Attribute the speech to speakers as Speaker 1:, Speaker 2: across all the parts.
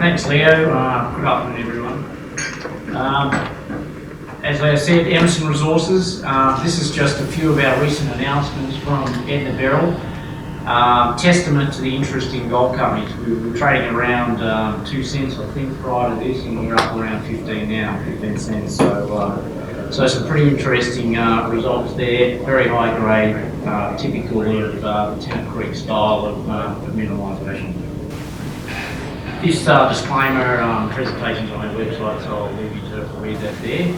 Speaker 1: Thanks, Leo. Good afternoon, everyone. As I said, Emmerson Resources. This is just a few of our recent announcements from LEEDERVILLE. Testament to the interest in gold companies. We were trading around 2 cents, I think, prior to this, and we're up around 15 now, 15 cents. So some pretty interesting results there. Very high grade, typical of the Tennant Creek style of mineralisation. This disclaimer presentation's on our website, so I'll leave you to read that there.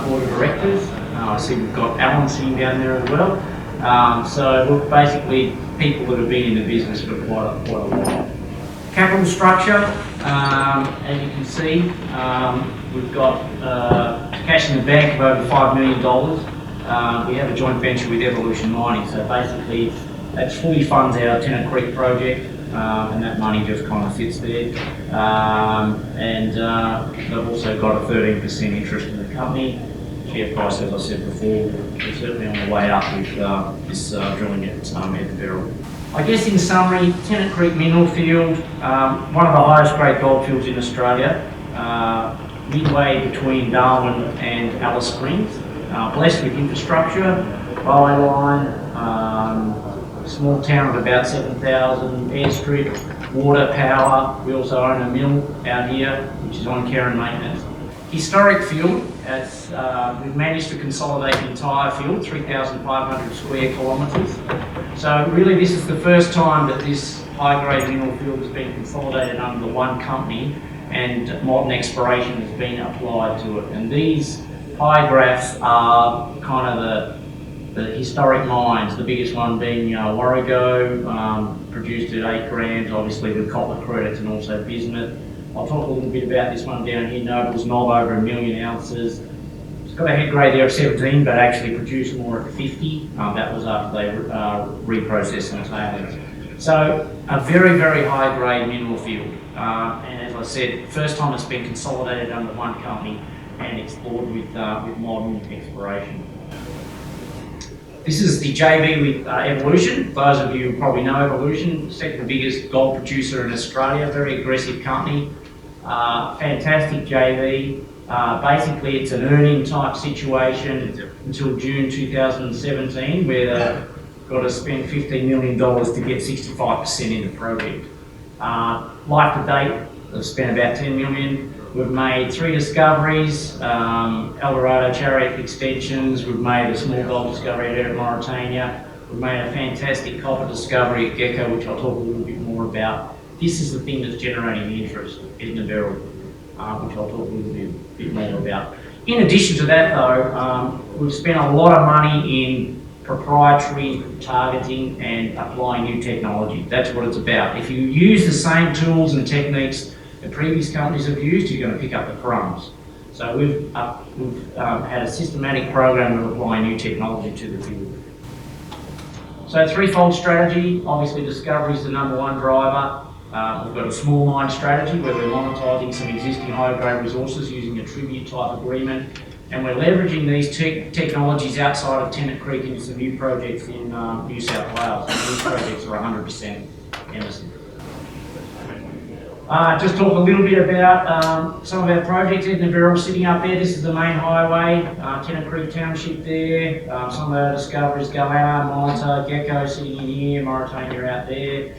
Speaker 1: Board of Directors. I see we've got Alan sitting down there as well. So we're basically people that have been in the business for quite a while. Capital structure, as you can see, we've got cash in the bank of over $5 million. We have a joint venture with Evolution Mining, so basically that fully funds our Tennant Creek project, and that money just kind of sits there. They've also got a 13% interest in the company. Share price, as I said before, we're certainly on the way up with this drilling at LEEDERVILLE. I guess in summary, Tennant Creek mineral field, one of the highest grade gold fields in Australia, midway between Darwin and Alice Springs, blessed with infrastructure, railway line, small town of about 7,000, airstrip, water, power. We also own a mill out here, which is on care and maintenance. Historic field, as we've managed to consolidate the entire field, 3,500 square kilometres. So really this is the first time that this high-grade mineral field has been consolidated under one company and modern exploration has been applied to it. And these pie graphs are kind of the historic mines, the biggest one being Warrego, produced at 8 grams, obviously with copper credits and also bismuth. I'll talk a little bit about this one down here, Noble's Knob, over 1 million ounces. It's got a head grade there of 17, but actually produced more at 50. That was after they reprocessed some tailings. So a very, very high grade mineral field. And as I said, first time it's been consolidated under one company and explored with modern exploration. This is the JV with Evolution. Those of you who probably know Evolution, second biggest gold producer in Australia, very aggressive company. Fantastic JV. Basically, it's an earning type situation until June 2017, where they've got to spend $15 million to get 65% in the project. Life to date, they've spent about $10 million. We've made 3 discoveries, El Dorado Chariot extensions. We've made a small gold discovery out of Mauritania. We've made a fantastic copper discovery at Gecko, which I'll talk a little bit more about. This is the thing that's generating the interest in LEEDERVILLE, which I'll talk a little bit more about. In addition to that though, we've spent a lot of money in proprietary targeting and applying new technology. That's what it's about. If you use the same tools and techniques that previous companies have used, you're going to pick up the crumbs. So we've had a systematic program of applying new technology to the field. So threefold strategy, obviously discovery is the #1 driver. We've got a small mine strategy where we're monetising some existing high-grade resources using a tribute type agreement, and we're leveraging these technologies outside of Tennant Creek into some new projects in New South Wales. And these projects are 100% Emmerson. Just talk a little bit about some of our projects. LEEDERVILLE sitting up there, this is the main highway, Tennant Creek Township there. Some of our discoveries, Goanna, Monitor, Gecko sitting in here, Mauritania out there.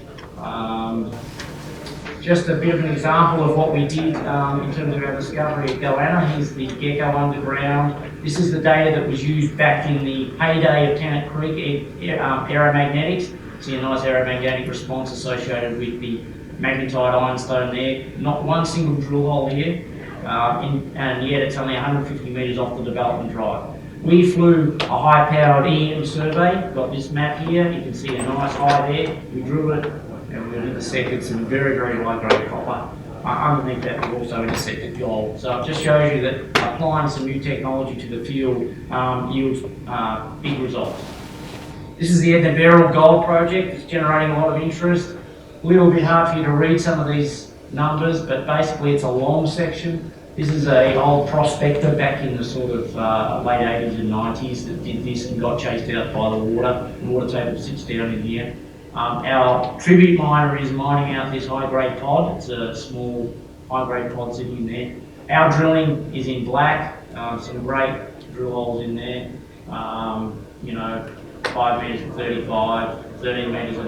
Speaker 1: Just a bit of an example of what we did in terms of our discovery at Goanna. Here's the Gecko underground. This is the data that was used back in the heyday of Tennant Creek aeromagnetics. See a nice aeromagnetic response associated with the magnetite ironstone there. Not one single drill hole here, and yet it's only 150 metres off the development drive. We flew a high-powered EM survey. Got this map here. You can see a nice high there. We drew it, and we intersected some very, very high-grade copper. Underneath that, we also intersected gold. So it just shows you that applying some new technology to the field yields big results. This is the LEEDERVILLE Gold Project. It's generating a lot of interest. A little bit hard for you to read some of these numbers, but basically it's a long section. This is an old prospector back in the sort of late 80s and 90s that did this and got chased out by the water. The water table sits down in here. Our tribute miner is mining out this high-grade pod. It's a small high-grade pods sitting in there. Our drilling is in black, some great drill holes in there. 5 metres at 35, 13 metres at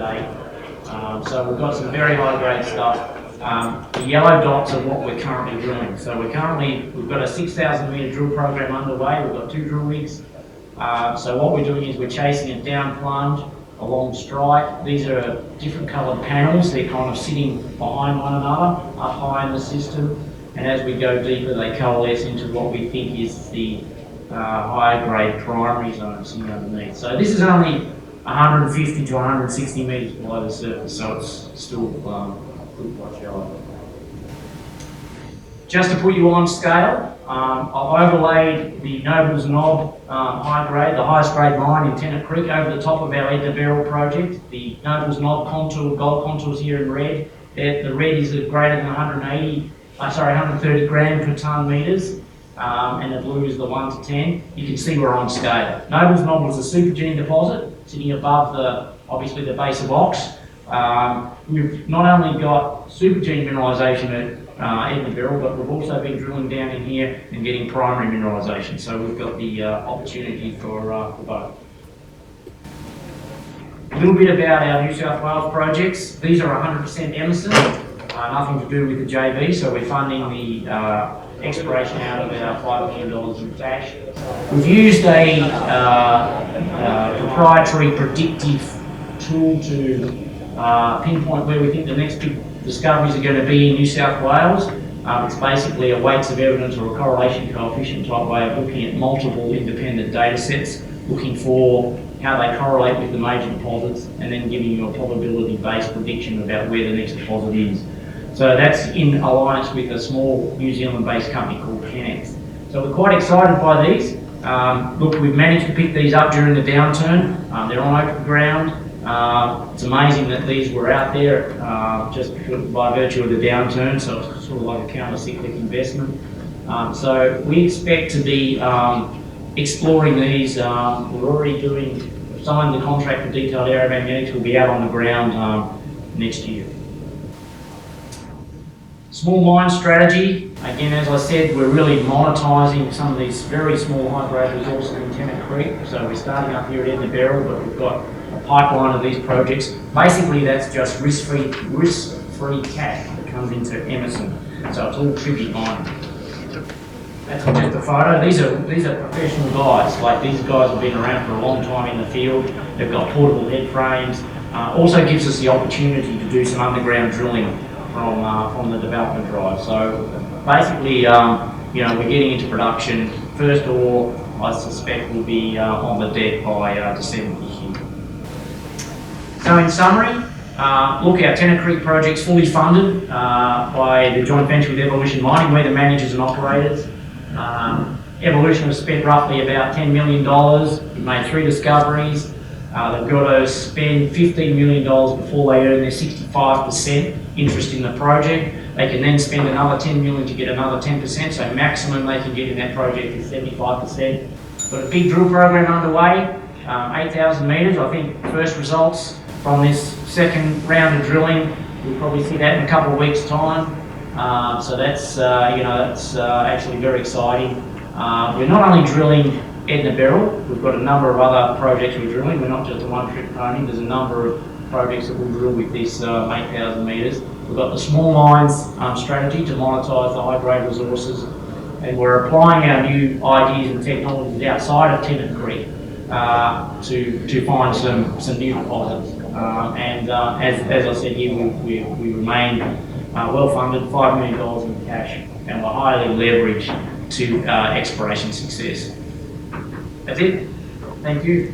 Speaker 1: 8. So we've got some very high-grade stuff. The yellow dots are what we're currently drilling. So we've got a 6,000 metre drill program underway. We've got 2 drill rigs. So what we're doing is we're chasing it down plunge, along strike. These are different coloured panels. They're kind of sitting behind one another, up high in the system. And as we go deeper, they coalesce into what we think is the higher grade primary zone sitting underneath. So this is only 150 to 160 metres below the surface, so it's still quite shallow. Just to put you on scale, I've overlaid the Nobles Knob high grade, the highest grade mine in Tennant Creek, over the top of our LEEDERVILLE project. The Nobles Knob contour, gold contours here in red. The red is greater than 130 gram per tonne metres, and the blue is the 1 to 10. You can see we're on scale. Nobles Knob was a supergene deposit sitting above obviously the base of Ox. We've not only got supergene mineralisation at Edna-Beryl, but we've also been drilling down in here and getting primary mineralisation. So we've got the opportunity for both. A little bit about our New South Wales projects. These are 100% Emmerson, nothing to do with the JV, so we're funding the exploration out of our $5 million in cash. We've used a proprietary predictive tool to pinpoint where we think the next big discoveries are going to be in New South Wales. It's basically a weights of evidence or a correlation coefficient type way of looking at multiple independent data sets, looking for how they correlate with the major deposits, and then giving you a probability-based prediction about where the next deposit is. So that's in alliance with a small New Zealand-based company called Tennant. So we're quite excited by these. Look, we've managed to pick these up during the downturn. They're on open ground. It's amazing that these were out there just by virtue of the downturn, so it's sort of like a counter-cyclic investment. So we expect to be exploring these. We're already signed the contract for detailed aeromagnetics. We'll be out on the ground next year. Small mine strategy. Again, as I said, we're really monetising some of these very small high-grade resources in Tennant Creek. So we're starting up here at Edna-Beryl, but we've got a pipeline of these projects. Basically, that's just risk-free cash that comes into Emmerson. So it's all tribute mining. That's just a photo. These are professional guys. Like, these guys have been around for a long time in the field. They've got portable head frames. Also gives us the opportunity to do some underground drilling from the development drive. So basically, we're getting into production. First ore, I suspect, will be on the deck by December this year. So in summary, look, our Tennant Creek project's fully funded by the joint venture with Evolution Mining. We're the managers and operators. Evolution has spent roughly about $10 million. We've made 3 discoveries. They've got to spend $15 million before they earn their 65% interest in the project. They can then spend another $10 million to get another 10%, so maximum they can get in that project is 75%. Got a big drill program underway, 8,000 metres. I think first results from this second round of drilling, we'll probably see that in a couple of weeks' time. So that's actually very exciting. We're not only drilling Edna-Beryl, we've got a number of other projects we're drilling. We're not just a one-trick pony. There's a number of projects that we'll drill with this 8,000 metres. We've got the small mines strategy to monetise the high-grade resources, and we're applying our new ideas and technologies outside of Tennant Creek to find some new deposits. As I said here, we remain well funded, $5 million in cash, and we're highly leveraged to exploration success. That's it. Thank you.